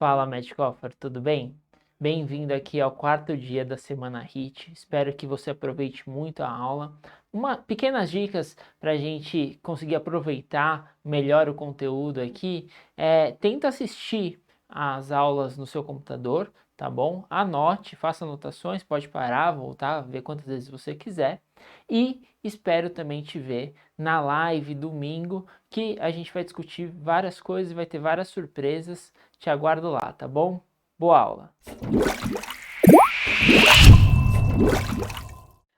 Fala, Matt Coffer, tudo bem? Bem-vindo aqui ao quarto dia da Semana HIT. Espero que você aproveite muito a aula. Pequenas dicas para a gente conseguir aproveitar melhor o conteúdo aqui tenta assistir as aulas no seu computador, tá bom? Anote, faça anotações, pode parar, voltar, ver quantas vezes você quiser. E espero também te ver na live domingo, que a gente vai discutir várias coisas e vai ter várias surpresas. Te aguardo lá, tá bom? Boa aula!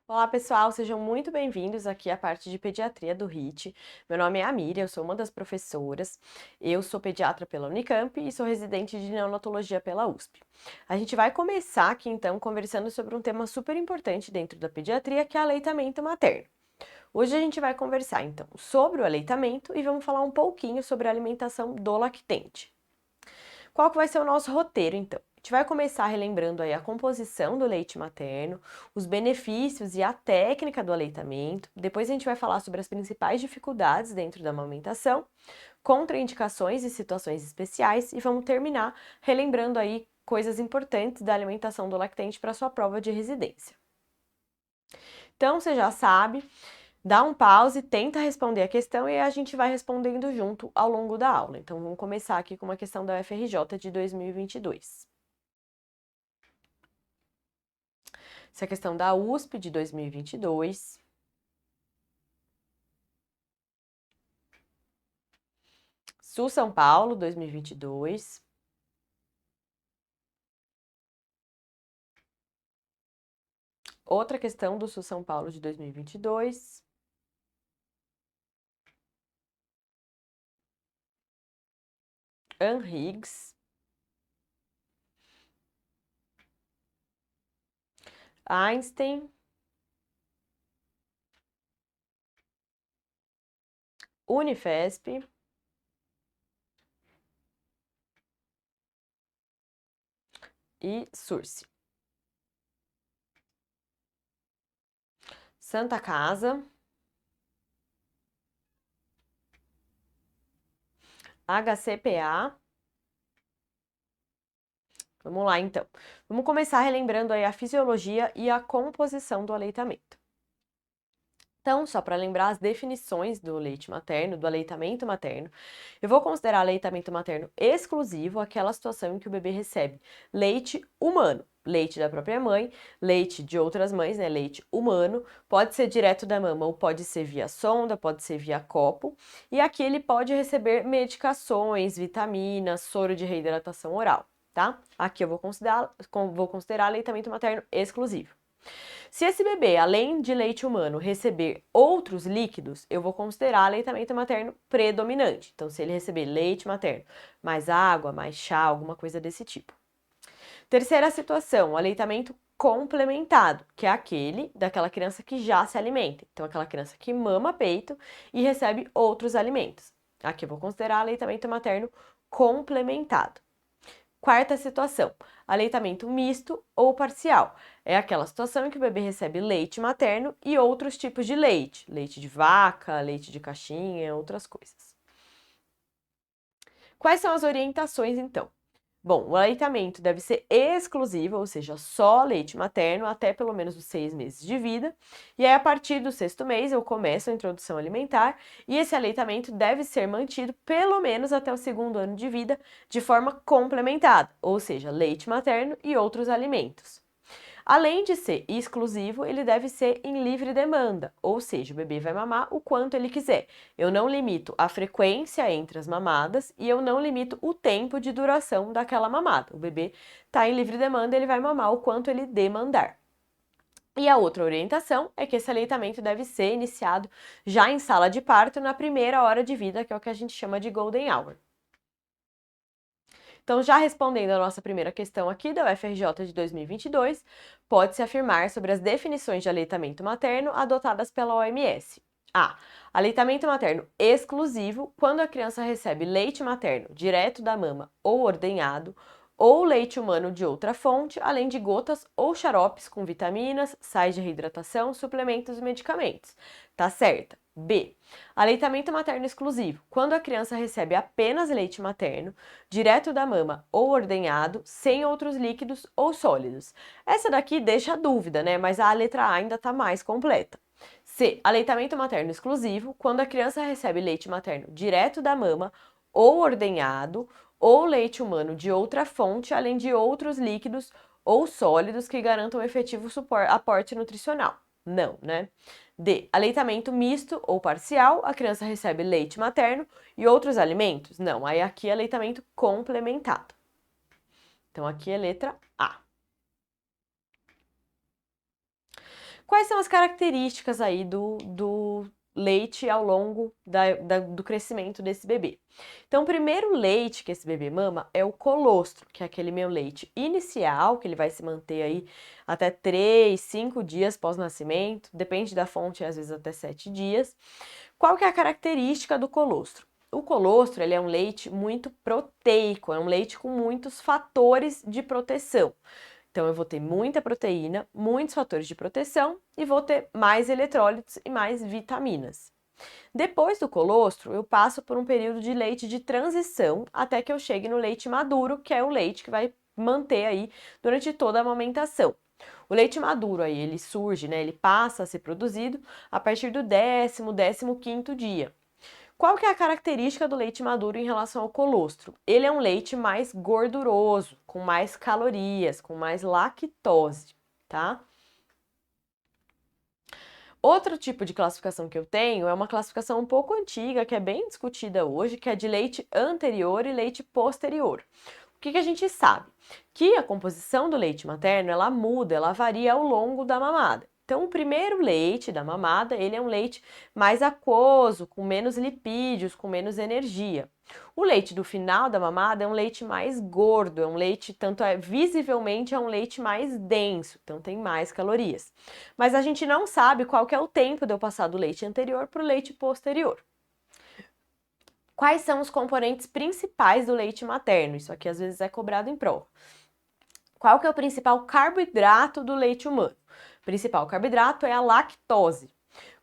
Olá pessoal, sejam muito bem-vindos aqui à parte de pediatria do HIT. Meu nome é Amíria, eu sou uma das professoras, eu sou pediatra pela Unicamp e sou residente de neonatologia pela USP. A gente vai começar aqui então conversando sobre um tema super importante dentro da pediatria, que é aleitamento materno. Hoje a gente vai conversar então sobre o aleitamento e vamos falar um pouquinho sobre a alimentação do lactente. Qual que vai ser o nosso roteiro então? A gente vai começar relembrando aí a composição do leite materno, os benefícios e a técnica do aleitamento. Depois a gente vai falar sobre as principais dificuldades dentro da amamentação, contraindicações e situações especiais e vamos terminar relembrando aí coisas importantes da alimentação do lactente para sua prova de residência. Então, você já sabe, dá um pause, tenta responder a questão e a gente vai respondendo junto ao longo da aula. Então, vamos começar aqui com uma questão da UFRJ de 2022. Essa é a questão da USP de 2022. Sul São Paulo, 2022. Outra questão do Sul São Paulo de 2022. Anhiggs. Einstein. Unifesp. E Surse. Santa Casa. HCPA. Vamos lá, então. Vamos começar relembrando aí a fisiologia e a composição do aleitamento. Então, só para lembrar as definições do leite materno, do aleitamento materno, eu vou considerar aleitamento materno exclusivo aquela situação em que o bebê recebe leite humano, leite da própria mãe, leite de outras mães, né, leite humano, pode ser direto da mama ou pode ser via sonda, pode ser via copo, e aqui ele pode receber medicações, vitaminas, soro de reidratação oral, tá? Aqui eu vou considerar aleitamento materno exclusivo. Se esse bebê, além de leite humano, receber outros líquidos, eu vou considerar aleitamento materno predominante. Então, se ele receber leite materno, mais água, mais chá, alguma coisa desse tipo. Terceira situação, aleitamento complementado, que é aquele daquela criança que já se alimenta. Então, aquela criança que mama peito e recebe outros alimentos. Aqui eu vou considerar aleitamento materno complementado. Quarta situação, aleitamento misto ou parcial. É aquela situação em que o bebê recebe leite materno e outros tipos de leite, leite de vaca, leite de caixinha, outras coisas. Quais são as orientações, então? Bom, o aleitamento deve ser exclusivo, ou seja, só leite materno até pelo menos os 6 meses de vida. E aí, a partir do 6º mês, eu começo a introdução alimentar e esse aleitamento deve ser mantido pelo menos até o 2º ano de vida de forma complementada, ou seja, leite materno e outros alimentos. Além de ser exclusivo, ele deve ser em livre demanda, ou seja, o bebê vai mamar o quanto ele quiser. Eu não limito a frequência entre as mamadas e eu não limito o tempo de duração daquela mamada. O bebê está em livre demanda, ele vai mamar o quanto ele demandar. E a outra orientação é que esse aleitamento deve ser iniciado já em sala de parto na primeira hora de vida, que é o que a gente chama de golden hour. Então, já respondendo a nossa primeira questão aqui da UFRJ de 2022, pode-se afirmar sobre as definições de aleitamento materno adotadas pela OMS. A. Aleitamento materno exclusivo, quando a criança recebe leite materno direto da mama ou ordenhado, ou leite humano de outra fonte, além de gotas ou xaropes com vitaminas, sais de reidratação, suplementos e medicamentos. Tá certa? B. Aleitamento materno exclusivo, quando a criança recebe apenas leite materno, direto da mama ou ordenhado, sem outros líquidos ou sólidos. Essa daqui deixa dúvida, né? Mas a letra A ainda está mais completa. C. Aleitamento materno exclusivo, quando a criança recebe leite materno direto da mama ou ordenhado, ou leite humano de outra fonte, além de outros líquidos ou sólidos que garantam efetivo aporte nutricional. Não, né? D. Aleitamento misto ou parcial, a criança recebe leite materno e outros alimentos? Não, aí aqui é aleitamento complementado. Então aqui é letra A. Quais são as características aí do leite ao longo do crescimento desse bebê? Então, o primeiro leite que esse bebê mama é o colostro, que é aquele meu leite inicial, que ele vai se manter aí até 3, 5 dias pós-nascimento, depende da fonte, às vezes até 7 dias. Qual que é a característica do colostro? O colostro, ele é um leite muito proteico, é um leite com muitos fatores de proteção. Então, eu vou ter muita proteína, muitos fatores de proteção e vou ter mais eletrólitos e mais vitaminas. Depois do colostro, eu passo por um período de leite de transição até que eu chegue no leite maduro, que é o leite que vai manter aí durante toda a amamentação. O leite maduro aí, ele surge, né? Ele passa a ser produzido a partir do 15º dia. Qual que é a característica do leite maduro em relação ao colostro? Ele é um leite mais gorduroso, com mais calorias, com mais lactose, tá? Outro tipo de classificação que eu tenho é uma classificação um pouco antiga, que é bem discutida hoje, que é de leite anterior e leite posterior. O que a gente sabe? Que a composição do leite materno, ela muda, ela varia ao longo da mamada. Então, o primeiro leite da mamada, ele é um leite mais aquoso, com menos lipídios, com menos energia. O leite do final da mamada é um leite mais gordo, é um leite, visivelmente é um leite mais denso, então tem mais calorias. Mas a gente não sabe qual que é o tempo de eu passar do leite anterior para o leite posterior. Quais são os componentes principais do leite materno? Isso aqui às vezes é cobrado em prova. Qual que é o principal carboidrato do leite humano? O principal carboidrato é a lactose.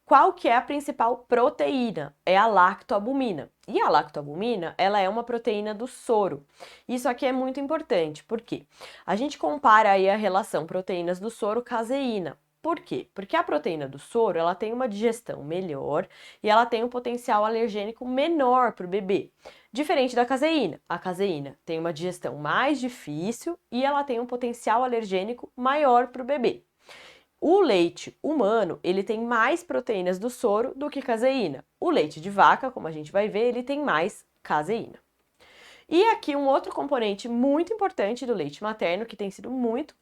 Qual que é a principal proteína? É a lactoalbumina. E a lactoalbumina, ela é uma proteína do soro. Isso aqui é muito importante, por quê? A gente compara aí a relação proteínas do soro caseína. Por quê? Porque a proteína do soro, ela tem uma digestão melhor e ela tem um potencial alergênico menor para o bebê. Diferente da caseína. A caseína tem uma digestão mais difícil e ela tem um potencial alergênico maior para o bebê. O leite humano, ele tem mais proteínas do soro do que caseína. O leite de vaca, como a gente vai ver, ele tem mais caseína. E aqui um outro componente muito importante do leite materno, que tem sido muito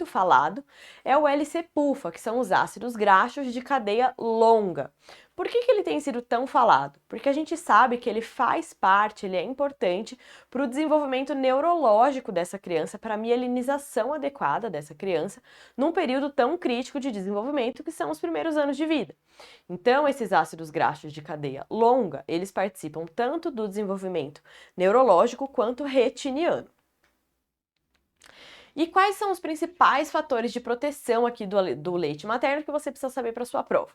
falado, é o LC-PUFA, que são os ácidos graxos de cadeia longa. Por que ele tem sido tão falado? Porque a gente sabe que ele faz parte, ele é importante para o desenvolvimento neurológico dessa criança, para a mielinização adequada dessa criança, num período tão crítico de desenvolvimento que são os primeiros anos de vida. Então, esses ácidos graxos de cadeia longa, eles participam tanto do desenvolvimento neurológico quanto retiniano. E quais são os principais fatores de proteção aqui do leite materno que você precisa saber para sua prova?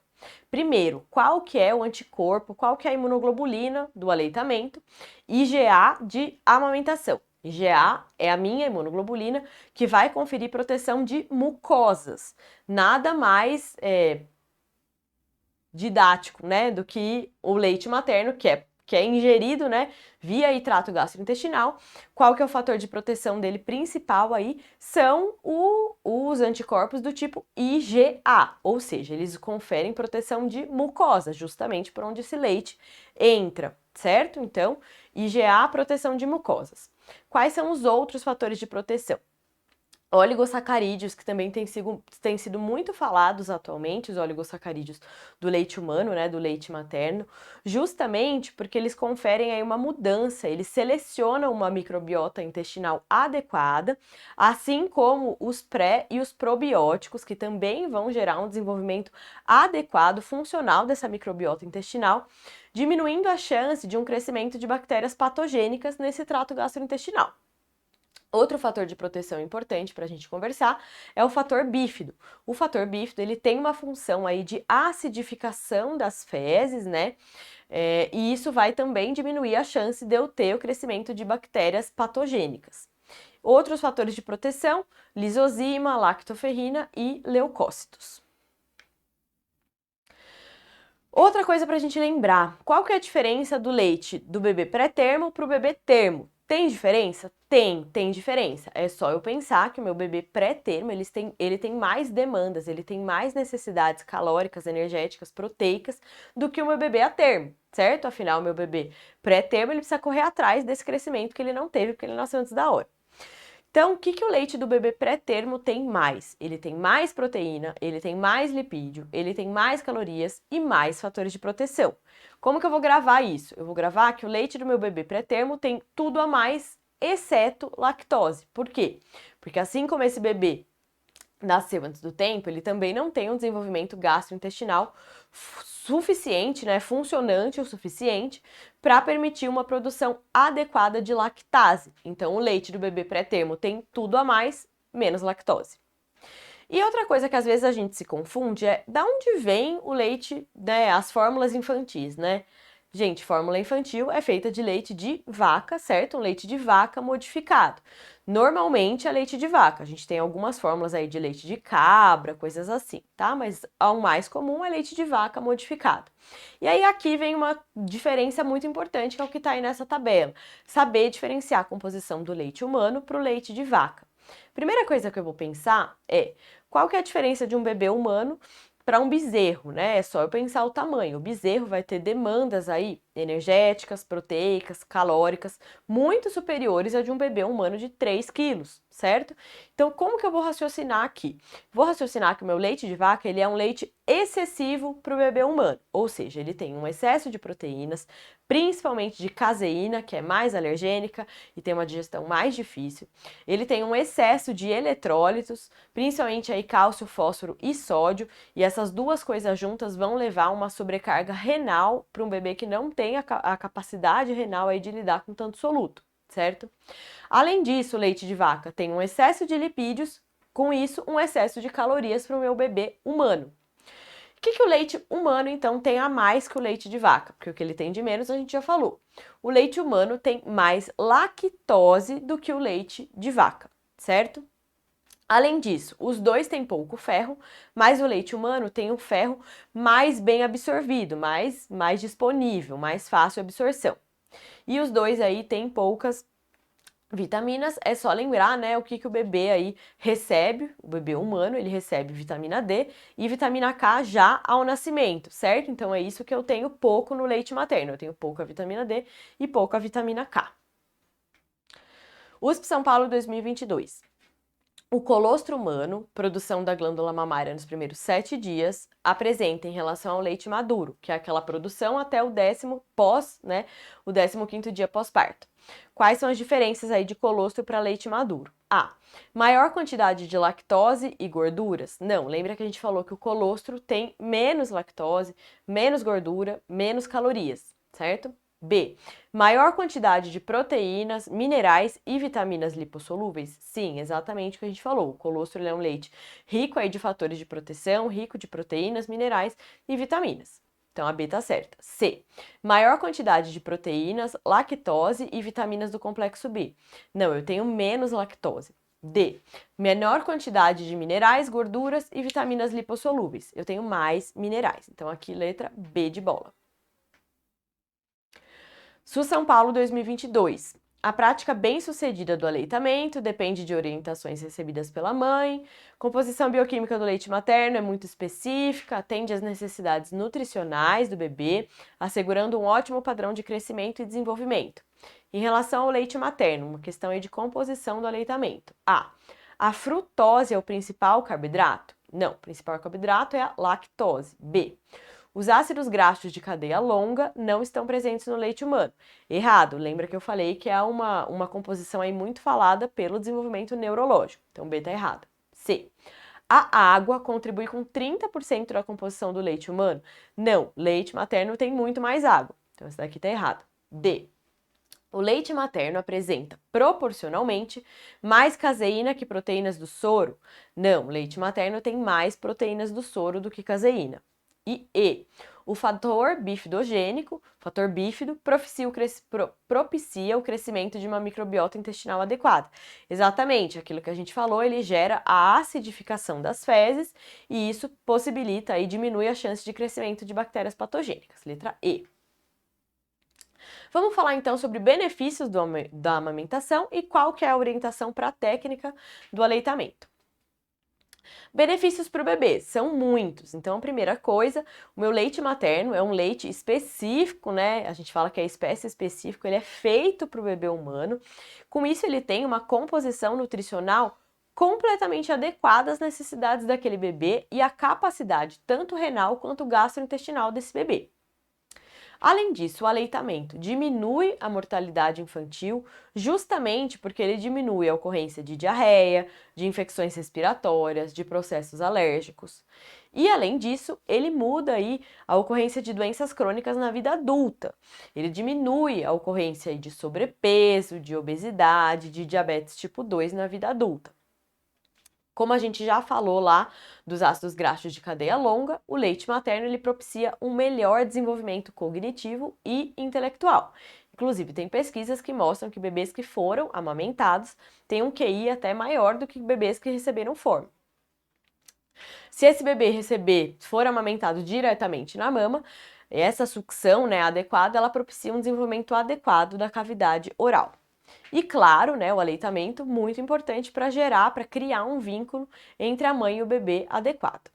Primeiro, qual que é o anticorpo, qual que é a imunoglobulina do aleitamento? IgA de amamentação. IgA é a minha imunoglobulina que vai conferir proteção de mucosas. Nada mais didático, né, do que o leite materno, que é ingerido, né, via trato gastrointestinal. Qual que é o fator de proteção dele principal aí? São os anticorpos do tipo IgA, ou seja, eles conferem proteção de mucosa, justamente por onde esse leite entra, certo? Então, IgA, proteção de mucosas. Quais são os outros fatores de proteção? Oligosacarídeos, que também têm sido muito falados atualmente, os oligosacarídeos do leite humano, né, do leite materno, justamente porque eles conferem aí uma mudança, eles selecionam uma microbiota intestinal adequada, assim como os pré e os probióticos, que também vão gerar um desenvolvimento adequado, funcional dessa microbiota intestinal, diminuindo a chance de um crescimento de bactérias patogênicas nesse trato gastrointestinal. Outro fator de proteção importante para a gente conversar é o fator bífido. O fator bífido, ele tem uma função aí de acidificação das fezes, né? E isso vai também diminuir a chance de eu ter o crescimento de bactérias patogênicas. Outros fatores de proteção, lisozima, lactoferrina e leucócitos. Outra coisa para a gente lembrar, qual que é a diferença do leite do bebê pré-termo para o bebê termo? Tem diferença? Tem diferença. É só eu pensar que o meu bebê pré-termo, ele tem mais demandas, ele tem mais necessidades calóricas, energéticas, proteicas do que o meu bebê a termo, certo? Afinal, o meu bebê pré-termo, ele precisa correr atrás desse crescimento que ele não teve porque ele nasceu antes da hora. Então, o que o leite do bebê pré-termo tem mais? Ele tem mais proteína, ele tem mais lipídio, ele tem mais calorias e mais fatores de proteção. Como que eu vou gravar isso? Eu vou gravar que o leite do meu bebê pré-termo tem tudo a mais, exceto lactose. Por quê? Porque assim como esse bebê nasceu antes do tempo, ele também não tem um desenvolvimento gastrointestinal suficiente, né, funcionante o suficiente para permitir uma produção adequada de lactase. Então, o leite do bebê pré-termo tem tudo a mais, menos lactose. E outra coisa que às vezes a gente se confunde é da onde vem o leite, né, as fórmulas infantis, né? Gente, fórmula infantil é feita de leite de vaca, certo? Um leite de vaca modificado. Normalmente é leite de vaca. A gente tem algumas fórmulas aí de leite de cabra, coisas assim, tá? Mas o mais comum é leite de vaca modificado. E aí aqui vem uma diferença muito importante, que é o que está aí nessa tabela. Saber diferenciar a composição do leite humano para o leite de vaca. Primeira coisa que eu vou pensar é qual que é a diferença de um bebê humano para um bezerro, né? É só eu pensar o tamanho. O bezerro vai ter demandas aí energéticas, proteicas, calóricas muito superiores a de um bebê humano de 3 quilos, certo? Então, como que eu vou raciocinar aqui? Vou raciocinar que o meu leite de vaca, ele é um leite excessivo para o bebê humano, ou seja, ele tem um excesso de proteínas, principalmente de caseína, que é mais alergênica e tem uma digestão mais difícil. Ele tem um excesso de eletrólitos, principalmente aí cálcio, fósforo e sódio, e essas duas coisas juntas vão levar a uma sobrecarga renal para um bebê que não tem a capacidade renal aí de lidar com tanto soluto, certo? Além disso, o leite de vaca tem um excesso de lipídios, com isso, um excesso de calorias para o meu bebê humano. O que o leite humano, então, tem a mais que o leite de vaca? Porque o que ele tem de menos a gente já falou. O leite humano tem mais lactose do que o leite de vaca, certo? Além disso, os dois têm pouco ferro, mas o leite humano tem um ferro mais bem absorvido, mais disponível, mais fácil absorção. E os dois aí têm poucas vitaminas, é só lembrar, né, o que o bebê aí recebe, o bebê humano, ele recebe vitamina D e vitamina K já ao nascimento, certo? Então é isso que eu tenho pouco no leite materno, eu tenho pouca vitamina D e pouca vitamina K. USP São Paulo 2022. O colostro humano, produção da glândula mamária nos primeiros 7 dias, apresenta em relação ao leite maduro, que é aquela produção até o 10º pós, né, o 15º dia pós-parto. Quais são as diferenças aí de colostro para leite maduro? A. Maior quantidade de lactose e gorduras? Não, lembra que a gente falou que o colostro tem menos lactose, menos gordura, menos calorias, certo? B. Maior quantidade de proteínas, minerais e vitaminas lipossolúveis? Sim, exatamente o que a gente falou. O colostro é um leite rico aí de fatores de proteção, rico de proteínas, minerais e vitaminas. Então a B tá certa. C. Maior quantidade de proteínas, lactose e vitaminas do complexo B. Não, eu tenho menos lactose. D. Menor quantidade de minerais, gorduras e vitaminas lipossolúveis. Eu tenho mais minerais. Então aqui letra B de bola. SUS São Paulo 2022. A prática bem-sucedida do aleitamento depende de orientações recebidas pela mãe. Composição bioquímica do leite materno é muito específica, atende às necessidades nutricionais do bebê, assegurando um ótimo padrão de crescimento e desenvolvimento. Em relação ao leite materno, uma questão aí de composição do aleitamento. A frutose é o principal carboidrato? Não, o principal carboidrato é a lactose. B. Os ácidos graxos de cadeia longa não estão presentes no leite humano. Errado, lembra que eu falei que é uma composição aí muito falada pelo desenvolvimento neurológico. Então, B tá errado. C. A água contribui com 30% da composição do leite humano? Não, leite materno tem muito mais água. Então, essa daqui tá errado. D. O leite materno apresenta, proporcionalmente, mais caseína que proteínas do soro? Não, o leite materno tem mais proteínas do soro do que caseína. E o fator bifidogênico, fator bífido, propicia o crescimento de uma microbiota intestinal adequada. Exatamente, aquilo que a gente falou, ele gera a acidificação das fezes e isso possibilita e diminui a chance de crescimento de bactérias patogênicas. Letra E. Vamos falar então sobre benefícios da amamentação e qual que é a orientação para a técnica do aleitamento. Benefícios para o bebê são muitos. Então, a primeira coisa, o meu leite materno é um leite específico, né? A gente fala que é espécie específico, ele é feito para o bebê humano. Com isso, ele tem uma composição nutricional completamente adequada às necessidades daquele bebê e à capacidade tanto renal quanto gastrointestinal desse bebê. Além disso, o aleitamento diminui a mortalidade infantil justamente porque ele diminui a ocorrência de diarreia, de infecções respiratórias, de processos alérgicos. E além disso, ele muda aí a ocorrência de doenças crônicas na vida adulta. Ele diminui a ocorrência de sobrepeso, de obesidade, de diabetes tipo 2 na vida adulta. Como a gente já falou lá dos ácidos graxos de cadeia longa, o leite materno ele propicia um melhor desenvolvimento cognitivo e intelectual. Inclusive, tem pesquisas que mostram que bebês que foram amamentados têm um QI até maior do que bebês que receberam fórmula. Se esse bebê for amamentado diretamente na mama, essa sucção, né, adequada, ela propicia um desenvolvimento adequado da cavidade oral. E claro, né, o aleitamento muito importante para criar um vínculo entre a mãe e o bebê adequado.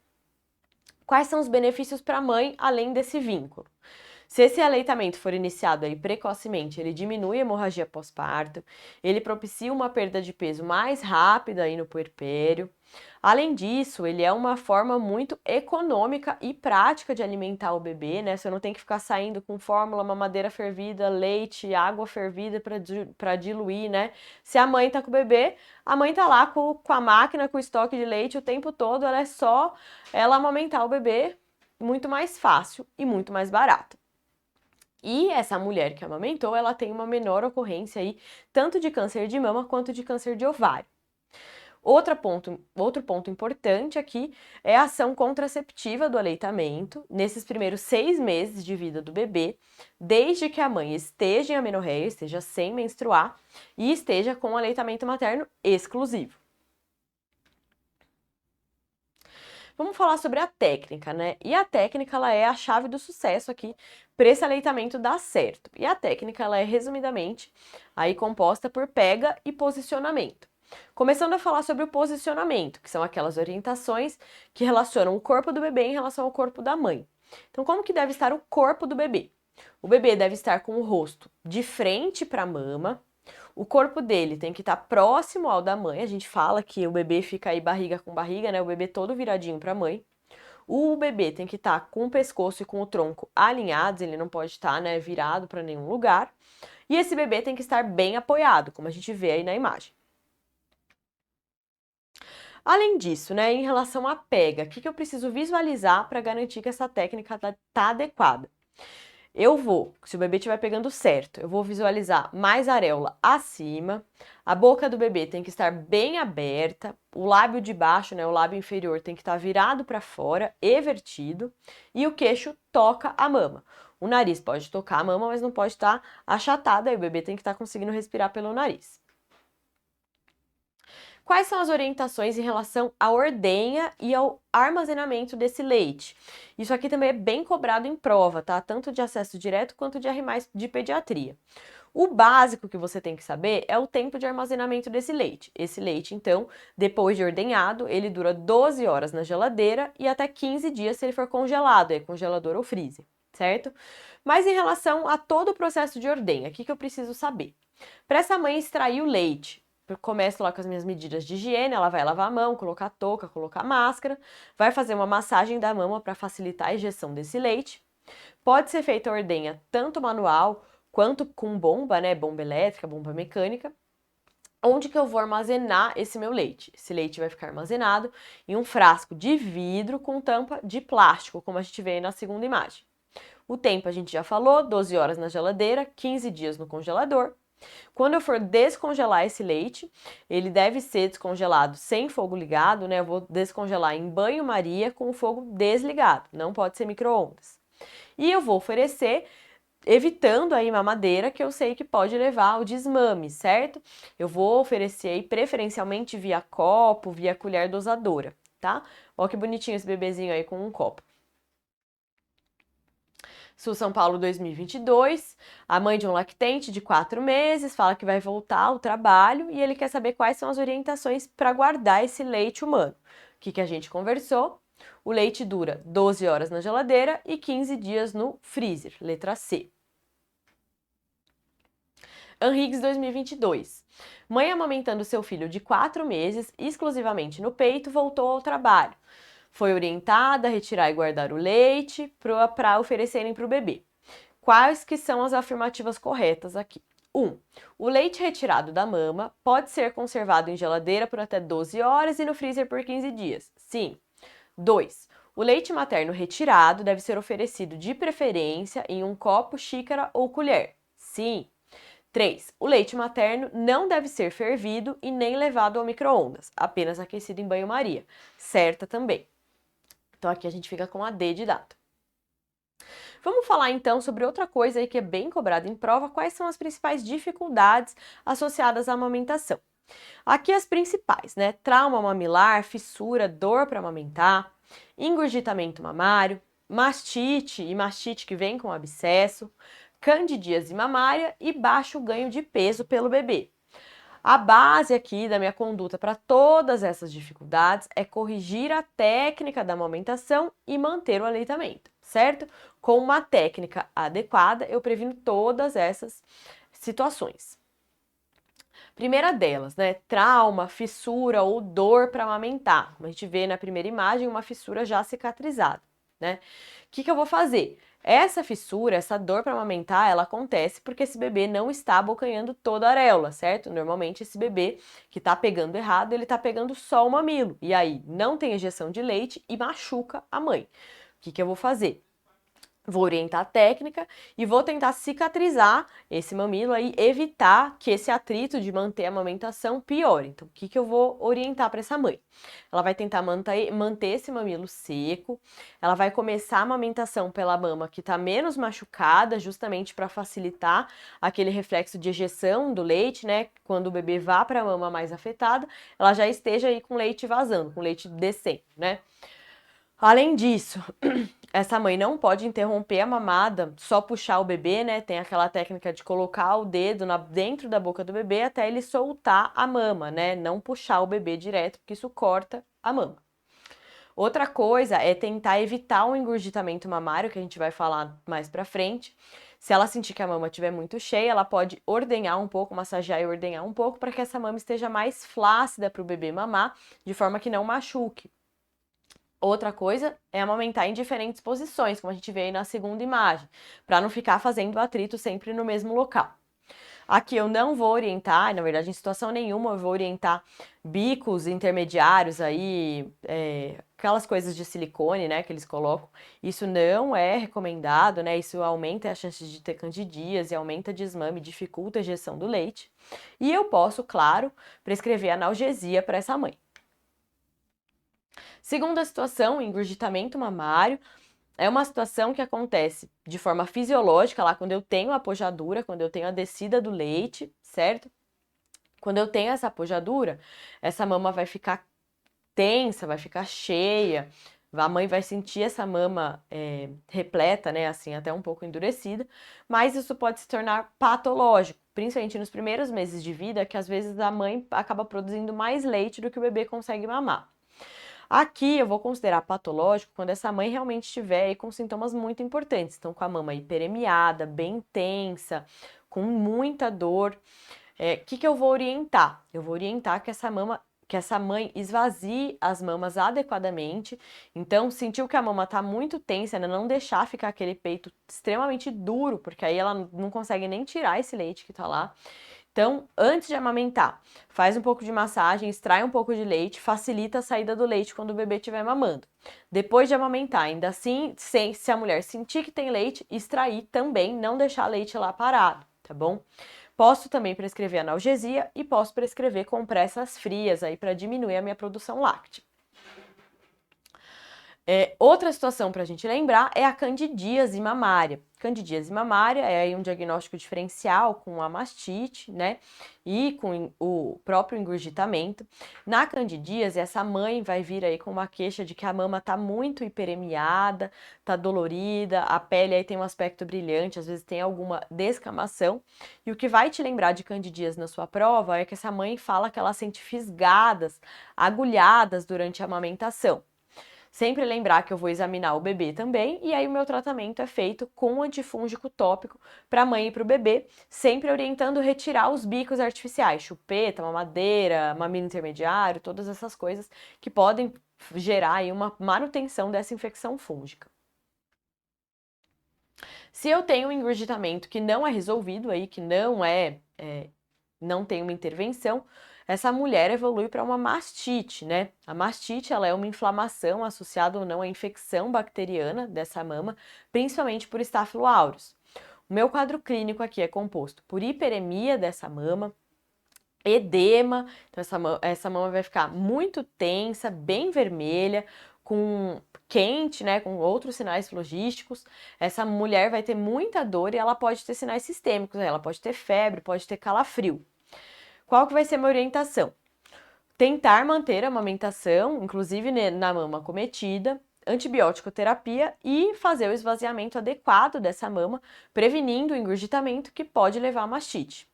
Quais são os benefícios para a mãe além desse vínculo? Se esse aleitamento for iniciado aí precocemente, ele diminui a hemorragia pós-parto, ele propicia uma perda de peso mais rápida aí no puerpério. Além disso, ele é uma forma muito econômica e prática de alimentar o bebê, né? Você não tem que ficar saindo com fórmula, mamadeira fervida, leite, água fervida para diluir, né? Se a mãe tá com o bebê, a mãe tá lá com a máquina, com o estoque de leite o tempo todo, ela é só ela amamentar o bebê, muito mais fácil e muito mais barato. E essa mulher que amamentou, ela tem uma menor ocorrência aí, tanto de câncer de mama quanto de câncer de ovário. Outro ponto importante aqui é a ação contraceptiva do aleitamento nesses primeiros 6 meses de vida do bebê, desde que a mãe esteja em amenorreia, esteja sem menstruar e esteja com aleitamento materno exclusivo. Vamos falar sobre a técnica, né? E a técnica, ela é a chave do sucesso aqui para esse aleitamento dar certo. E a técnica, ela é resumidamente aí composta por pega e posicionamento. Começando a falar sobre o posicionamento, que são aquelas orientações que relacionam o corpo do bebê em relação ao corpo da mãe. Então, como que deve estar o corpo do bebê? O bebê deve estar com o rosto de frente para a mama, o corpo dele tem que estar próximo ao da mãe. A gente fala que o bebê fica aí barriga com barriga, né? O bebê todo viradinho para a mãe. O bebê tem que estar com o pescoço e com o tronco alinhados, ele não pode estar, né, virado para nenhum lugar. E esse bebê tem que estar bem apoiado, como a gente vê aí na imagem. Além disso, né, em relação à pega, o que eu preciso visualizar para garantir que essa técnica tá adequada? Se o bebê estiver pegando certo, eu vou visualizar mais areola acima, a boca do bebê tem que estar bem aberta, o lábio de baixo, né, o lábio inferior tem que estar virado para fora, evertido, e o queixo toca a mama. O nariz pode tocar a mama, mas não pode estar achatado, aí o bebê tem que estar conseguindo respirar pelo nariz. Quais são as orientações em relação à ordenha e ao armazenamento desse leite? Isso aqui também é bem cobrado em prova, tá? Tanto de acesso direto quanto de R+ de pediatria. O básico que você tem que saber é o tempo de armazenamento desse leite. Esse leite, então, depois de ordenhado, ele dura 12 horas na geladeira e até 15 dias se ele for congelado, é congelador ou freezer, certo? Mas em relação a todo o processo de ordenha, o que eu preciso saber? Para essa mãe extrair o leite, eu começo lá com as minhas medidas de higiene, ela vai lavar a mão, colocar touca, colocar máscara, vai fazer uma massagem da mama para facilitar a injeção desse leite. Pode ser feita a ordenha tanto manual quanto com bomba, né, bomba elétrica, bomba mecânica. Onde que eu vou armazenar esse meu leite? Esse leite vai ficar armazenado em um frasco de vidro com tampa de plástico, como a gente vê aí na segunda imagem. O tempo a gente já falou, 12 horas na geladeira, 15 dias no congelador. Quando eu for descongelar esse leite, ele deve ser descongelado sem fogo ligado, né? Eu vou descongelar em banho-maria com o fogo desligado, não pode ser micro-ondas. E eu vou oferecer evitando aí mamadeira, que eu sei que pode levar ao desmame, certo? Eu vou oferecer aí preferencialmente via copo, via colher dosadora, tá? Ó que bonitinho esse bebezinho aí com um copo. Sul São Paulo 2022, a mãe de um lactente de 4 meses fala que vai voltar ao trabalho e ele quer saber quais são as orientações para guardar esse leite humano. O que a gente conversou? O leite dura 12 horas na geladeira e 15 dias no freezer, letra C. Henrigues 2022. Mãe amamentando seu filho de 4 meses, exclusivamente no peito, voltou ao trabalho. Foi orientada a retirar e guardar o leite para oferecerem para o bebê. Quais que são as afirmativas corretas aqui? 1. O leite retirado da mama pode ser conservado em geladeira por até 12 horas e no freezer por 15 dias. Sim. 2. O leite materno retirado deve ser oferecido de preferência em um copo, xícara ou colher. Sim. 3. O leite materno não deve ser fervido e nem levado ao micro-ondas, apenas aquecido em banho-maria. Certa também. Então aqui a gente fica com a D de dado. Vamos falar então sobre outra coisa aí que é bem cobrada em prova, quais são as principais dificuldades associadas à amamentação. Aqui as principais, né? Trauma mamilar, fissura, dor para amamentar, engurgitamento mamário, mastite e mastite que vem com abscesso, candidíase mamária e baixo ganho de peso pelo bebê. A base aqui da minha conduta para todas essas dificuldades é corrigir a técnica da amamentação e manter o aleitamento, certo? Com uma técnica adequada, eu previno todas essas situações. Primeira delas, né? Trauma, fissura ou dor para amamentar. Como a gente vê na primeira imagem, uma fissura já cicatrizada, né? O que eu vou fazer? Essa fissura, essa dor para amamentar, ela acontece porque esse bebê não está abocanhando toda a areola, certo? Normalmente esse bebê que está pegando errado, ele está pegando só o mamilo. E aí não tem ejeção de leite e machuca a mãe. O que eu vou fazer? Vou orientar a técnica e vou tentar cicatrizar esse mamilo aí, evitar que esse atrito de manter a amamentação piore. Então, o que eu vou orientar para essa mãe? Ela vai tentar manter esse mamilo seco, ela vai começar a amamentação pela mama que está menos machucada, justamente para facilitar aquele reflexo de ejeção do leite, né? Quando o bebê vá para a mama mais afetada, ela já esteja aí com leite vazando, com leite descendo, né? Além disso, essa mãe não pode interromper a mamada, só puxar o bebê, né? Tem aquela técnica de colocar o dedo dentro da boca do bebê até ele soltar a mama, né? Não puxar o bebê direto, porque isso corta a mama. Outra coisa é tentar evitar o engurgitamento mamário, que a gente vai falar mais pra frente. Se ela sentir que a mama estiver muito cheia, ela pode ordenhar um pouco, massagear e ordenhar um pouco, para que essa mama esteja mais flácida para o bebê mamar, de forma que não machuque. Outra coisa é amamentar em diferentes posições, como a gente vê aí na segunda imagem, para não ficar fazendo atrito sempre no mesmo local. Aqui eu não vou orientar, na verdade, em situação nenhuma, eu vou orientar bicos intermediários aí, aquelas coisas de silicone, né, que eles colocam. Isso não é recomendado, né? Isso aumenta a chance de ter candidíase, aumenta desmame, dificulta a ejeção do leite. E eu posso, claro, prescrever analgesia para essa mãe. Segunda situação, engurgitamento mamário, é uma situação que acontece de forma fisiológica, lá quando eu tenho a apojadura, quando eu tenho a descida do leite, certo? Quando eu tenho essa apojadura, essa mama vai ficar tensa, vai ficar cheia, a mãe vai sentir essa mama repleta, né, assim, até um pouco endurecida, mas isso pode se tornar patológico, principalmente nos primeiros meses de vida, que às vezes a mãe acaba produzindo mais leite do que o bebê consegue mamar. Aqui eu vou considerar patológico quando essa mãe realmente estiver aí com sintomas muito importantes. Então, com a mama hiperemiada, bem tensa, com muita dor. O que eu vou orientar? Eu vou orientar que essa mãe esvazie as mamas adequadamente. Então, sentiu que a mama está muito tensa, né? Não deixar ficar aquele peito extremamente duro, porque aí ela não consegue nem tirar esse leite que está lá. Então, antes de amamentar, faz um pouco de massagem, extrai um pouco de leite, facilita a saída do leite quando o bebê estiver mamando. Depois de amamentar, ainda assim, se a mulher sentir que tem leite, extrair também, não deixar leite lá parado, tá bom? Posso também prescrever analgesia e posso prescrever compressas frias aí para diminuir a minha produção láctea. Outra situação para a gente lembrar é a candidíase mamária. Candidíase mamária é aí um diagnóstico diferencial com a mastite, né? E com o próprio engurgitamento. Na candidíase, essa mãe vai vir aí com uma queixa de que a mama tá muito hiperemiada, tá dolorida, a pele aí tem um aspecto brilhante, às vezes tem alguma descamação. E o que vai te lembrar de candidíase na sua prova é que essa mãe fala que ela sente fisgadas, agulhadas durante a amamentação. Sempre lembrar que eu vou examinar o bebê também, e aí o meu tratamento é feito com antifúngico tópico para a mãe e para o bebê, sempre orientando retirar os bicos artificiais, chupeta, mamadeira, mamilo intermediário, todas essas coisas que podem gerar aí uma manutenção dessa infecção fúngica. Se eu tenho um engurgitamento que não é resolvido aí, que não tem uma intervenção, essa mulher evolui para uma mastite, né? A mastite, ela é uma inflamação associada ou não à infecção bacteriana dessa mama, principalmente por Staphylo aureus. O meu quadro clínico aqui é composto por hiperemia dessa mama, edema, então essa mama vai ficar muito tensa, bem vermelha, com quente, né, com outros sinais flogísticos. Essa mulher vai ter muita dor e ela pode ter sinais sistêmicos, ela pode ter febre, pode ter calafrio. Qual que vai ser a minha orientação? Tentar manter a amamentação, inclusive na mama acometida, antibiótico terapia e fazer o esvaziamento adequado dessa mama, prevenindo o engurgitamento que pode levar a mastite.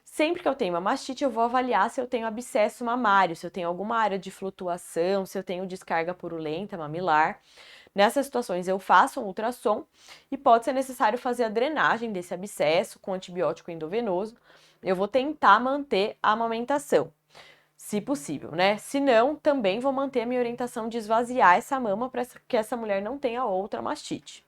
Sempre que eu tenho uma mastite, eu vou avaliar se eu tenho abscesso mamário, se eu tenho alguma área de flutuação, se eu tenho descarga purulenta mamilar. Nessas situações, eu faço um ultrassom e pode ser necessário fazer a drenagem desse abscesso com antibiótico endovenoso. Eu vou tentar manter a amamentação, se possível, né? Se não, também vou manter a minha orientação de esvaziar essa mama para que essa mulher não tenha outra mastite.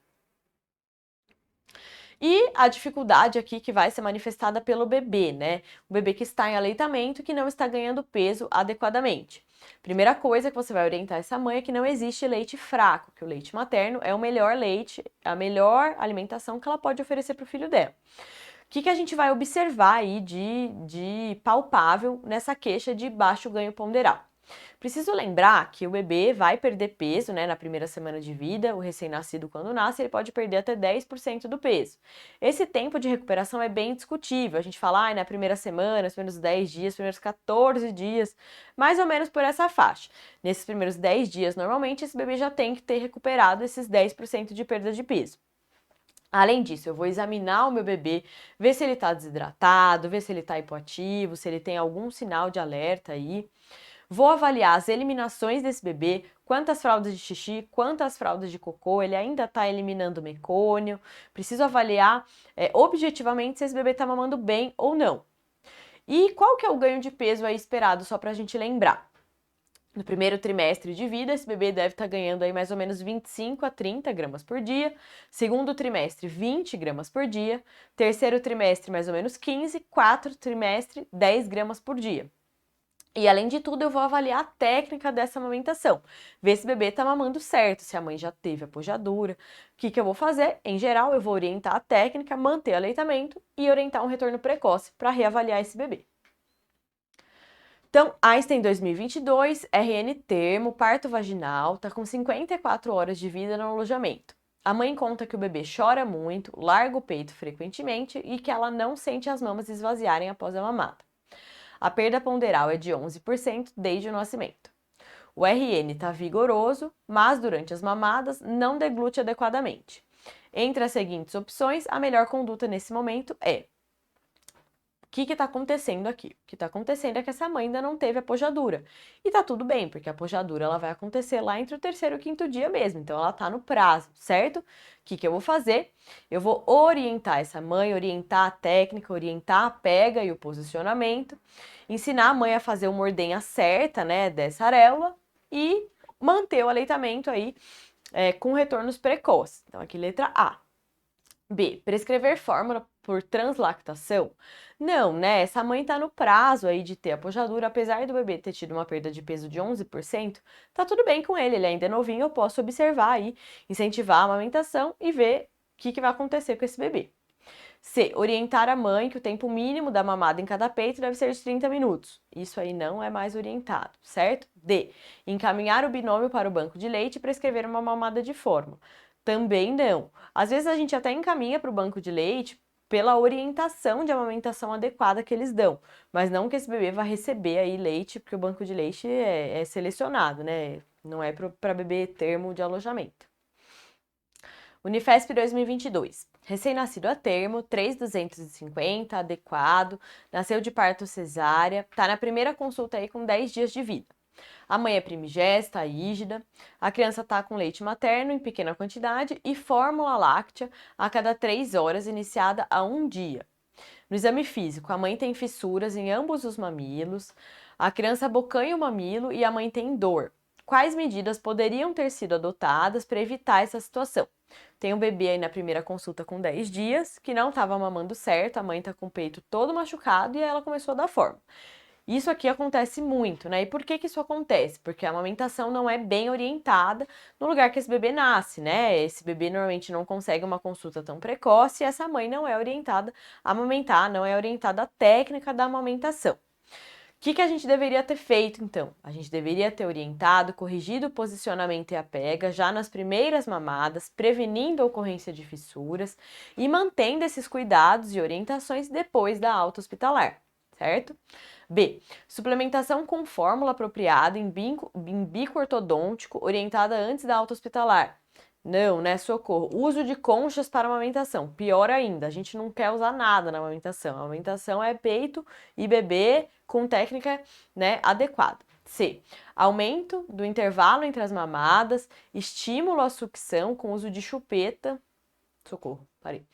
E a dificuldade aqui que vai ser manifestada pelo bebê, né? O bebê que está em aleitamento e que não está ganhando peso adequadamente. Primeira coisa que você vai orientar essa mãe é que não existe leite fraco, que o leite materno é o melhor leite, a melhor alimentação que ela pode oferecer para o filho dela. O que a gente vai observar aí de palpável nessa queixa de baixo ganho ponderal? Preciso lembrar que o bebê vai perder peso, né, na primeira semana de vida, o recém-nascido quando nasce, ele pode perder até 10% do peso. Esse tempo de recuperação é bem discutível, a gente fala, na primeira semana, os primeiros 10 dias, os primeiros 14 dias, mais ou menos por essa faixa. Nesses primeiros 10 dias, normalmente, esse bebê já tem que ter recuperado esses 10% de perda de peso. Além disso, eu vou examinar o meu bebê, ver se ele está desidratado, ver se ele está hipoativo, se ele tem algum sinal de alerta aí. Vou avaliar as eliminações desse bebê, quantas fraldas de xixi, quantas fraldas de cocô, ele ainda está eliminando mecônio. Preciso avaliar objetivamente se esse bebê está mamando bem ou não. E qual que é o ganho de peso aí esperado, só para a gente lembrar? No primeiro trimestre de vida, esse bebê deve estar ganhando aí mais ou menos 25 a 30 gramas por dia. Segundo trimestre, 20 gramas por dia. Terceiro trimestre, mais ou menos 15. Quarto trimestre, 10 gramas por dia. E além de tudo, eu vou avaliar a técnica dessa amamentação. Ver se o bebê está mamando certo, se a mãe já teve a pojadura. O que eu vou fazer? Em geral, eu vou orientar a técnica, manter o aleitamento e orientar um retorno precoce para reavaliar esse bebê. Então, Einstein 2022, RN termo, parto vaginal, tá com 54 horas de vida no alojamento. A mãe conta que o bebê chora muito, larga o peito frequentemente e que ela não sente as mamas esvaziarem após a mamada. A perda ponderal é de 11% desde o nascimento. O RN está vigoroso, mas durante as mamadas não deglute adequadamente. Entre as seguintes opções, a melhor conduta nesse momento é: o que está acontecendo aqui? O que está acontecendo é que essa mãe ainda não teve a pojadura. E tá tudo bem, porque a pojadura ela vai acontecer lá entre o terceiro e o quinto dia mesmo, então ela tá no prazo, certo? O que eu vou fazer? Eu vou orientar essa mãe, orientar a técnica, orientar a pega e o posicionamento, ensinar a mãe a fazer uma ordenha certa, né, dessa areola e manter o aleitamento aí com retornos precoces. Então aqui letra A. B. Prescrever fórmula por translactação? Não, né? Essa mãe tá no prazo aí de ter a pojadura, apesar do bebê ter tido uma perda de peso de 11%, tá tudo bem com ele ainda é novinho, eu posso observar aí, incentivar a amamentação e ver o que vai acontecer com esse bebê. C. Orientar a mãe que o tempo mínimo da mamada em cada peito deve ser de 30 minutos. Isso aí não é mais orientado, certo? D. Encaminhar o binômio para o banco de leite e prescrever uma mamada de fórmula. Também não. Às vezes a gente até encaminha para o banco de leite pela orientação de amamentação adequada que eles dão, mas não que esse bebê vá receber aí leite, porque o banco de leite é selecionado, né? Não é para bebê termo de alojamento. Unifesp 2022. Recém-nascido a termo, 3.250, adequado, nasceu de parto cesárea, tá na primeira consulta aí com 10 dias de vida. A mãe é primigesta, ígida, a criança tá com leite materno em pequena quantidade e fórmula láctea a cada 3 horas, iniciada há 1 dia. No exame físico, a mãe tem fissuras em ambos os mamilos, a criança abocanha o mamilo e a mãe tem dor. Quais medidas poderiam ter sido adotadas para evitar essa situação? Tem um bebê aí na primeira consulta com 10 dias, que não estava mamando certo, a mãe está com o peito todo machucado e ela começou a dar fórmula. Isso aqui acontece muito, né? E por que isso acontece? Porque a amamentação não é bem orientada no lugar que esse bebê nasce, né? Esse bebê normalmente não consegue uma consulta tão precoce e essa mãe não é orientada a amamentar, não é orientada à técnica da amamentação. O que a gente deveria ter feito, então? A gente deveria ter orientado, corrigido o posicionamento e a pega já nas primeiras mamadas, prevenindo a ocorrência de fissuras e mantendo esses cuidados e orientações depois da alta hospitalar, certo? B. Suplementação com fórmula apropriada em bico ortodôntico, orientada antes da alta hospitalar. Não, né? Socorro. Uso de conchas para amamentação. Pior ainda, a gente não quer usar nada na amamentação. A amamentação é peito e bebê com técnica, né, adequada. C. Aumento do intervalo entre as mamadas, estímulo à sucção com uso de chupeta. Socorro, parei.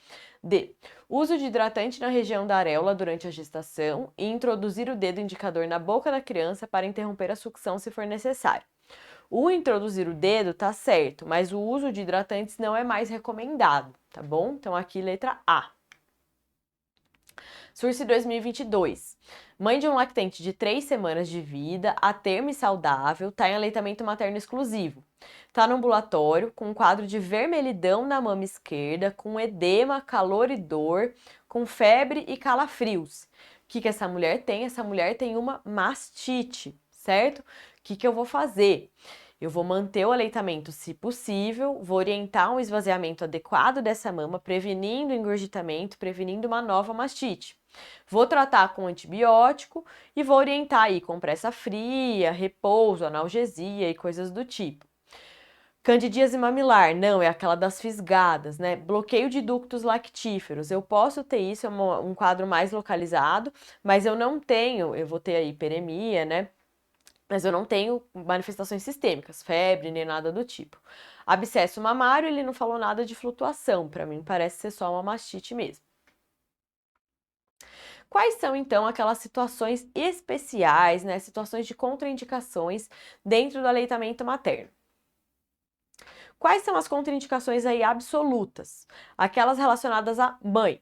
D. Uso de hidratante na região da areola durante a gestação e introduzir o dedo indicador na boca da criança para interromper a sucção se for necessário. O introduzir o dedo tá certo, mas o uso de hidratantes não é mais recomendado, tá bom? Então aqui letra A. Surse 2022. Mãe de um lactente de 3 semanas de vida, a termo e saudável, tá em aleitamento materno exclusivo. Tá no ambulatório com um quadro de vermelhidão na mama esquerda, com edema, calor e dor, com febre e calafrios. O que essa mulher tem? Essa mulher tem uma mastite, certo? O que eu vou fazer? Eu vou manter o aleitamento se possível, vou orientar um esvaziamento adequado dessa mama, prevenindo o engurgitamento, prevenindo uma nova mastite. Vou tratar com antibiótico e vou orientar aí compressa fria, repouso, analgesia e coisas do tipo. Candidíase mamilar, não, é aquela das fisgadas, né? Bloqueio de ductos lactíferos. Eu posso ter isso, é um quadro mais localizado, mas eu não tenho, eu vou ter aí hiperemia, né? Mas eu não tenho manifestações sistêmicas, febre, nem nada do tipo. Abscesso mamário, ele não falou nada de flutuação, para mim parece ser só uma mastite mesmo. Quais são, então, aquelas situações especiais, né, situações de contraindicações dentro do aleitamento materno? Quais são as contraindicações aí absolutas? Aquelas relacionadas à mãe.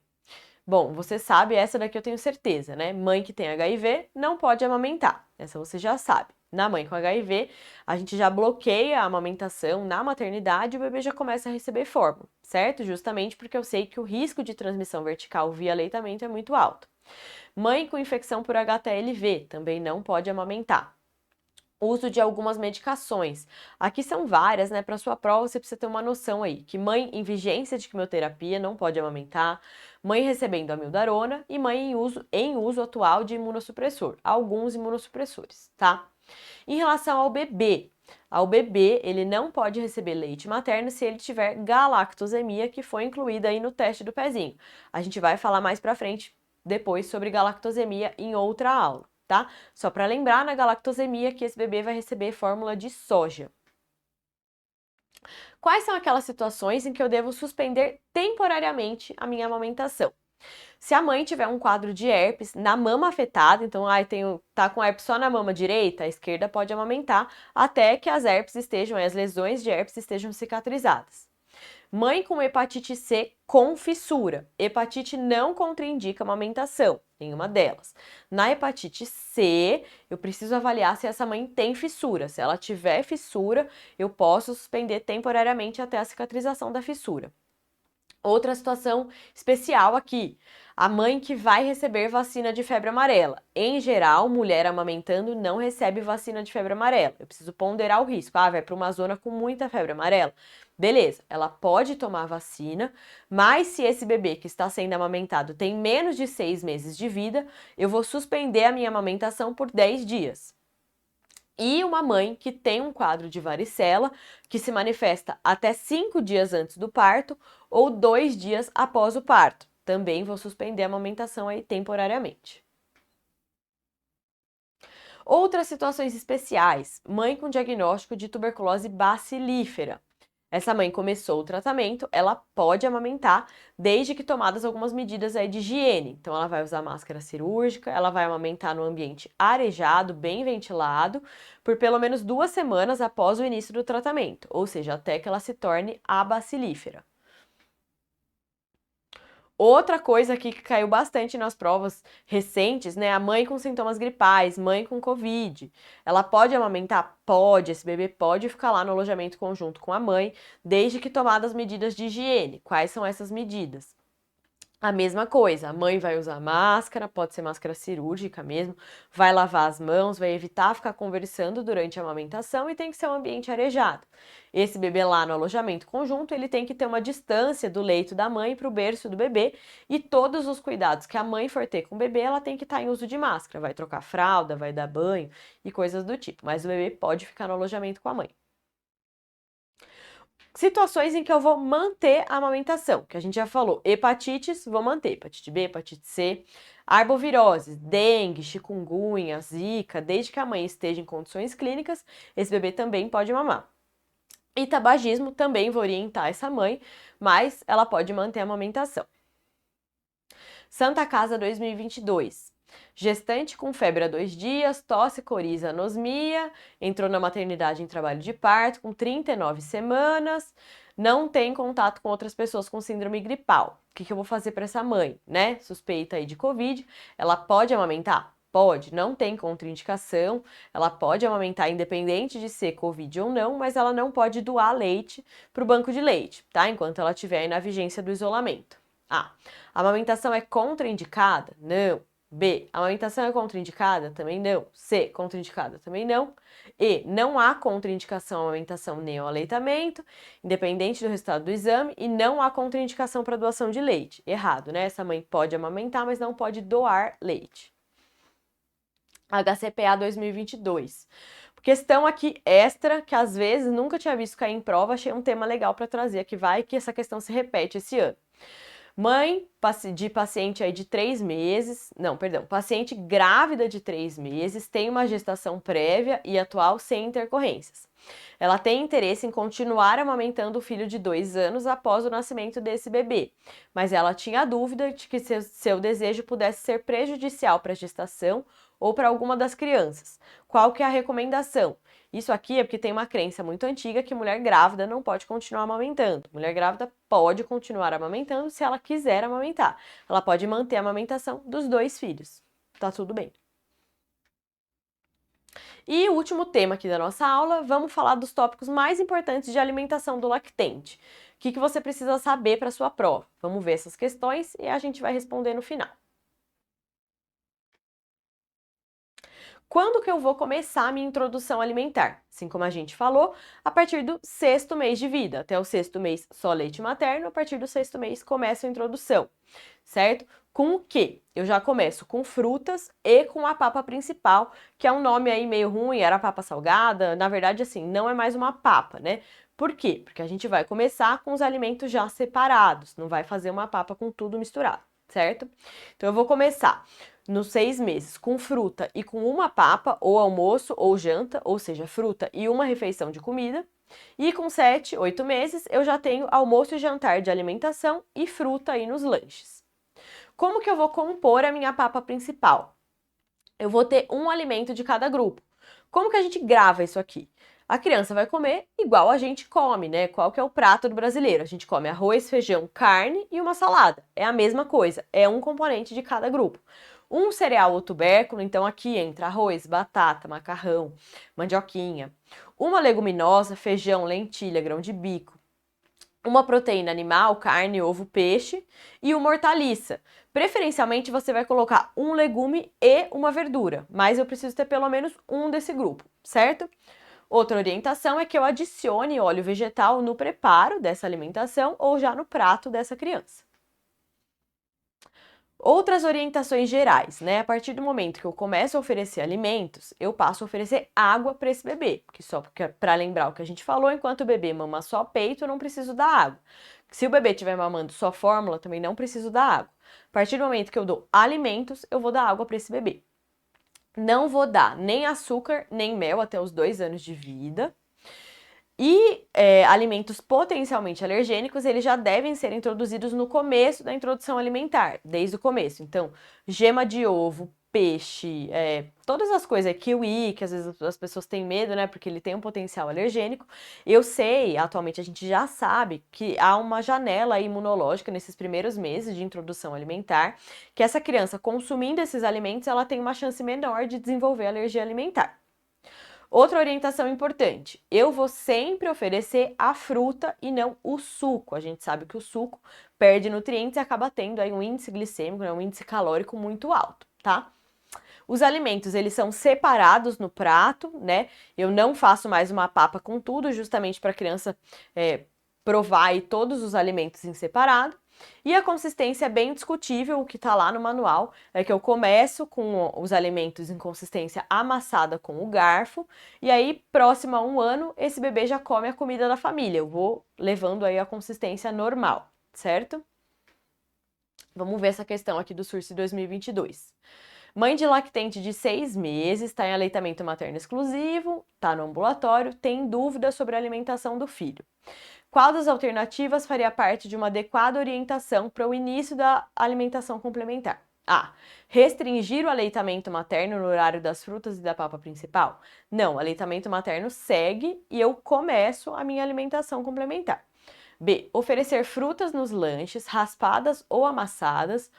Bom, você sabe, essa daqui eu tenho certeza, né? Mãe que tem HIV não pode amamentar. Essa você já sabe. Na mãe com HIV, a gente já bloqueia a amamentação na maternidade e o bebê já começa a receber fórmula, certo? Justamente porque eu sei que o risco de transmissão vertical via aleitamento é muito alto. Mãe com infecção por HTLV também não pode amamentar. Uso de algumas medicações. Aqui são várias, né? Para sua prova você precisa ter uma noção aí, que mãe em vigência de quimioterapia não pode amamentar, mãe recebendo amildarona e mãe em uso atual de imunossupressor, alguns imunossupressores, tá? Em relação ao bebê, ele não pode receber leite materno se ele tiver galactosemia, que foi incluída aí no teste do pezinho. A gente vai falar mais pra frente depois sobre galactosemia em outra aula, tá? Só para lembrar, na galactosemia, que esse bebê vai receber fórmula de soja. Quais são aquelas situações em que eu devo suspender temporariamente a minha amamentação? Se a mãe tiver um quadro de herpes na mama afetada, então, tá com herpes só na mama direita, a esquerda pode amamentar até que as lesões de herpes estejam cicatrizadas. Mãe com hepatite C com fissura. Hepatite não contraindica amamentação, nenhuma delas. Na hepatite C, eu preciso avaliar se essa mãe tem fissura. Se ela tiver fissura, eu posso suspender temporariamente até a cicatrização da fissura. Outra situação especial aqui, a mãe que vai receber vacina de febre amarela. Em geral, mulher amamentando não recebe vacina de febre amarela. Eu preciso ponderar o risco. Vai para uma zona com muita febre amarela. Beleza, ela pode tomar vacina, mas se esse bebê que está sendo amamentado tem menos de 6 meses de vida, eu vou suspender a minha amamentação por 10 dias. E uma mãe que tem um quadro de varicela, que se manifesta até 5 dias antes do parto ou 2 dias após o parto. Também vou suspender a amamentação aí temporariamente. Outras situações especiais: mãe com diagnóstico de tuberculose bacilífera. Essa mãe começou o tratamento, ela pode amamentar, desde que tomadas algumas medidas aí de higiene. Então, ela vai usar máscara cirúrgica, ela vai amamentar no ambiente arejado, bem ventilado, por pelo menos 2 semanas após o início do tratamento, ou seja, até que ela se torne abacilífera. Outra coisa aqui que caiu bastante nas provas recentes, né? A mãe com sintomas gripais, mãe com Covid. Ela pode amamentar? Pode. Esse bebê pode ficar lá no alojamento conjunto com a mãe, desde que tomadas medidas de higiene. Quais são essas medidas? A mesma coisa, a mãe vai usar máscara, pode ser máscara cirúrgica mesmo, vai lavar as mãos, vai evitar ficar conversando durante a amamentação e tem que ser um ambiente arejado. Esse bebê lá no alojamento conjunto, ele tem que ter uma distância do leito da mãe para o berço do bebê e todos os cuidados que a mãe for ter com o bebê, ela tem que estar em uso de máscara, vai trocar fralda, vai dar banho e coisas do tipo, mas o bebê pode ficar no alojamento com a mãe. Situações em que eu vou manter a amamentação, que a gente já falou, hepatites, vou manter, hepatite B, hepatite C, arboviroses, dengue, chikungunya, zika, desde que a mãe esteja em condições clínicas, esse bebê também pode mamar. E tabagismo, também vou orientar essa mãe, mas ela pode manter a amamentação. Santa Casa 2022. Gestante com febre há 2 dias, tosse, coriza, anosmia, entrou na maternidade em trabalho de parto com 39 semanas, não tem contato com outras pessoas com síndrome gripal. O que eu vou fazer para essa mãe, né? Suspeita aí de Covid, ela pode amamentar? Pode, não tem contraindicação, ela pode amamentar independente de ser Covid ou não, mas ela não pode doar leite para o banco de leite, tá? Enquanto ela estiver aí na vigência do isolamento. A amamentação é contraindicada? Não. B, a amamentação é contraindicada? Também não. C, contraindicada? Também não. E, não há contraindicação à amamentação nem ao aleitamento, independente do resultado do exame, e não há contraindicação para doação de leite. Errado, né? Essa mãe pode amamentar, mas não pode doar leite. HCPA 2022. Questão aqui extra, que às vezes nunca tinha visto cair em prova, achei um tema legal para trazer aqui, vai que essa questão se repete esse ano. Mãe de paciente aí de 3 meses, não, perdão, paciente grávida de 3 meses, tem uma gestação prévia e atual sem intercorrências. Ela tem interesse em continuar amamentando o filho de 2 anos após o nascimento desse bebê, mas ela tinha dúvida de que seu desejo pudesse ser prejudicial para a gestação ou para alguma das crianças. Qual que é a recomendação? Isso aqui é porque tem uma crença muito antiga que mulher grávida não pode continuar amamentando. Mulher grávida pode continuar amamentando se ela quiser amamentar. Ela pode manter a amamentação dos 2 filhos. Tá tudo bem. E o último tema aqui da nossa aula, vamos falar dos tópicos mais importantes de alimentação do lactente. O que você precisa saber para sua prova? Vamos ver essas questões e a gente vai responder no final. Quando que eu vou começar a minha introdução alimentar? Assim como a gente falou, a partir do 6º mês de vida. Até o 6º mês só leite materno, a partir do 6º mês começa a introdução, certo? Com o quê? Eu já começo com frutas e com a papa principal, que é um nome aí meio ruim, era papa salgada. Na verdade, assim, não é mais uma papa, né? Por quê? Porque a gente vai começar com os alimentos já separados, não vai fazer uma papa com tudo misturado, certo? Então eu vou começar nos 6 meses com fruta e com uma papa, ou almoço ou janta, ou seja, fruta e uma refeição de comida. E com 7, 8 meses eu já tenho almoço e jantar de alimentação e fruta aí nos lanches. Como que eu vou compor a minha papa principal? Eu vou ter um alimento de cada grupo. Como que a gente grava isso aqui? A criança vai comer igual a gente come, né? Qual que é o prato do brasileiro? A gente come arroz, feijão, carne e uma salada. É a mesma coisa, é um componente de cada grupo. Um cereal ou tubérculo, então aqui entra arroz, batata, macarrão, mandioquinha. Uma leguminosa, feijão, lentilha, grão de bico. uma proteína animal, carne, ovo, peixe e uma hortaliça. Preferencialmente você vai colocar um legume e uma verdura, mas eu preciso ter pelo menos um desse grupo, certo? Outra orientação é que eu adicione óleo vegetal no preparo dessa alimentação ou já no prato dessa criança. Outras orientações gerais, né? A partir do momento que eu começo a oferecer alimentos, eu passo a oferecer água para esse bebê, porque só para lembrar o que a gente falou, enquanto o bebê mama só peito, eu não preciso dar água. Se o bebê estiver mamando só fórmula, também não preciso dar água. A partir do momento que eu dou alimentos, eu vou dar água para esse bebê. Não vou dar nem açúcar, nem mel até os 2 anos de vida. E alimentos potencialmente alergênicos, eles já devem ser introduzidos no começo da introdução alimentar, desde o começo. Então, gema de ovo, peixe, todas as coisas, kiwi, que às vezes as pessoas têm medo, né, porque ele tem um potencial alergênico. Eu sei, atualmente a gente já sabe que há uma janela imunológica nesses primeiros meses de introdução alimentar, que essa criança consumindo esses alimentos, ela tem uma chance menor de desenvolver alergia alimentar. Outra orientação importante, eu vou sempre oferecer a fruta e não o suco. A gente sabe que o suco perde nutrientes e acaba tendo aí um índice glicêmico, né, um índice calórico muito alto, tá? Os alimentos, eles são separados no prato, né? Eu não faço mais uma papa com tudo, justamente para a criança provar aí todos os alimentos em separado. E a consistência é bem discutível, o que está lá no manual é que eu começo com os alimentos em consistência amassada com o garfo, e aí, próximo a 1 ano, esse bebê já come a comida da família. Eu vou levando aí a consistência normal, certo? Vamos ver essa questão aqui do SURSE 2022. Mãe de lactente de 6 meses, está em aleitamento materno exclusivo, está no ambulatório, tem dúvida sobre a alimentação do filho. Qual das alternativas faria parte de uma adequada orientação para o início da alimentação complementar? A. Restringir o aleitamento materno no horário das frutas e da papa principal? Não, o aleitamento materno segue e eu começo a minha alimentação complementar. B. Oferecer frutas nos lanches, raspadas ou amassadas.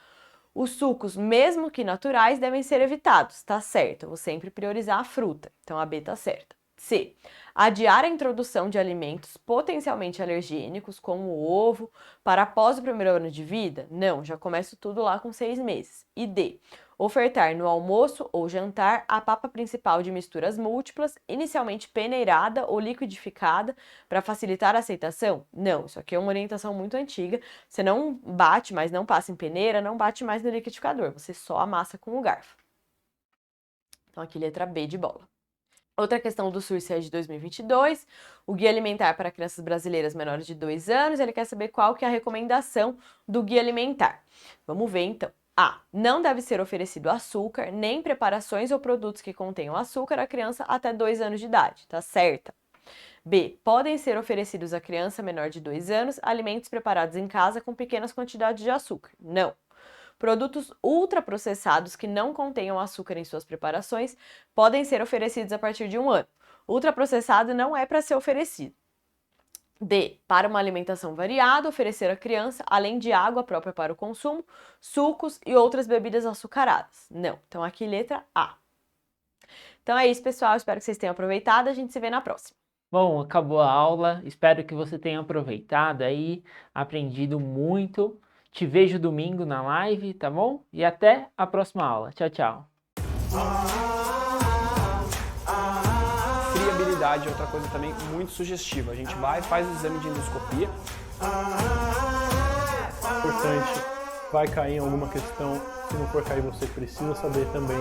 Os sucos, mesmo que naturais, devem ser evitados, tá certo? Eu vou sempre priorizar a fruta, então a B tá certa. C. Adiar a introdução de alimentos potencialmente alergênicos, como o ovo, para após o 1º ano de vida? Não, já começo tudo lá com 6 meses. E D. Ofertar no almoço ou jantar a papa principal de misturas múltiplas, inicialmente peneirada ou liquidificada, para facilitar a aceitação? Não, isso aqui é uma orientação muito antiga. Você não bate, mas não passa em peneira, não bate mais no liquidificador, você só amassa com o garfo. Então aqui letra B de bola. Outra questão do SURSE é de 2022, o Guia Alimentar para Crianças Brasileiras menores de 2 anos, ele quer saber qual que é a recomendação do Guia Alimentar. Vamos ver então. A. Não deve ser oferecido açúcar, nem preparações ou produtos que contenham açúcar à criança até 2 anos de idade, tá certa? B. Podem ser oferecidos à criança menor de 2 anos alimentos preparados em casa com pequenas quantidades de açúcar. Não. Produtos ultraprocessados que não contenham açúcar em suas preparações podem ser oferecidos a partir de 1 ano. Ultraprocessado não é para ser oferecido. D. Para uma alimentação variada, oferecer à criança, além de água própria para o consumo, sucos e outras bebidas açucaradas. Não. Então aqui letra A. Então é isso, pessoal. Espero que vocês tenham aproveitado. A gente se vê na próxima. Bom, acabou a aula. Espero que você tenha aproveitado aí, aprendido muito. Te vejo domingo na live, tá bom? E até a próxima aula. Tchau, tchau. Friabilidade é outra coisa também muito sugestiva. A gente vai, faz o exame de endoscopia. Importante, vai cair em alguma questão. Se não for cair, você precisa saber também.